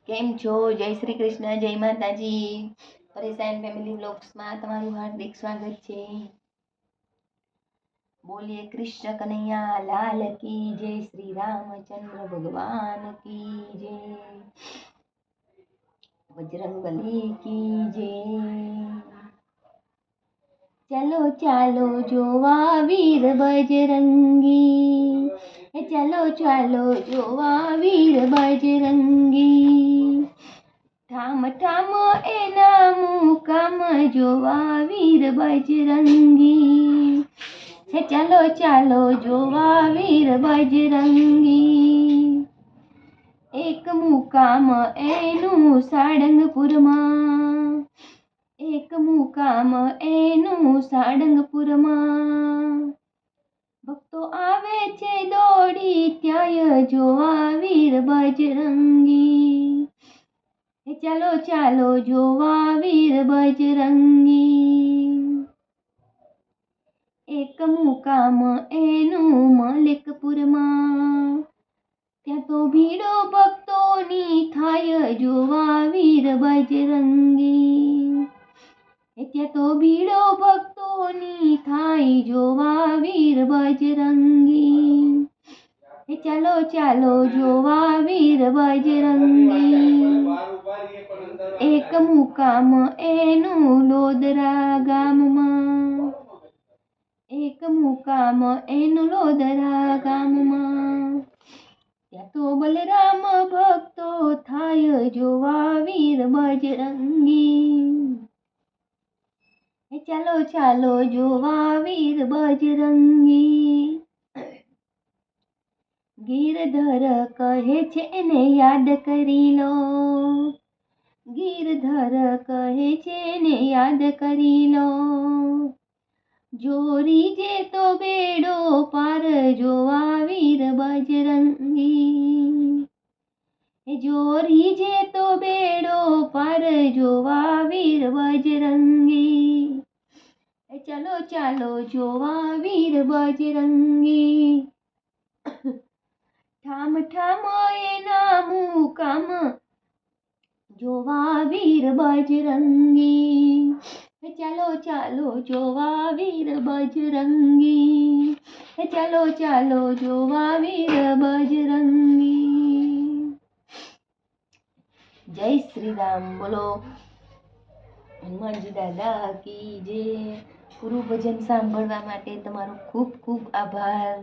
કેમ છો? જય શ્રી કૃષ્ણ, જય માતાજી. પરેશાન ફેમિલી વ્લોગ્સમાં તમારું હાર્દિક સ્વાગત છે. બોલીએ કૃષ્ણ કનૈયા લાલ કી જય, શ્રી રામચંદ્ર ભગવાન કી જય, બજરંગબલી કી જય. ચલો ચાલો જોવા વીર બજરંગી, ચલો ચાલો જોવા વીર બજરંગી. ઠામ ઠામ એના મુકામ જોવા વીર બજરંગી, ચાલો ચાલો જોવા વીર બજરંગી. એક મુકામ એનું સાળંગપુરમાં, એક મુકામ એનું સાળંગપુરમાં. ભક્તો આવે છે દોડી ત્યાંય જોવા વીર બજરંગી, ચાલો ચાલો જોવા વીર બજરંગી. એક મુકામ એનું મલિકપુરમાં, ત્યાં તો ભીડો ભક્તોની થાય જોવા વીર બજરંગી, ત્યાં તો ભીડો ભક્તોની થાય જોવા વીર બજરંગી. ચાલો ચાલો જોવા વીર બજરંગી. એક મુકામ એનું લોદરા ગામમાં, એક મુકામ એનું લોદરા ગામમાં. ત્યાં તો બલરામ ભક્તો થાય જોવા વીર બજરંગી, ચાલો ચાલો જોવા વીર બજરંગી. ગિરધર કહે છે એને યાદ કરી લો, ગિરધર કહે છે એને યાદ કરી લો. જોરી જે તો બેડો પાર જોવા વીર બજરંગી, જોરી જે તો બેડો પાર જોવા વીર બજરંગી. ચાલો ચાલો જોવા વીર બજરંગી. ઠામ ઠામ એના મુકામ જોવા વીર બજરંગી, ચાલો ચાલો જોવા વીર બજરંગી, ચાલો ચાલો જોવા વીર બજરંગી. જય શ્રી રામ. બોલો હનુમાનજી દાદા કી જય. પૂરું ભજન સાંભળવા માટે તમારો ખૂબ ખૂબ આભાર.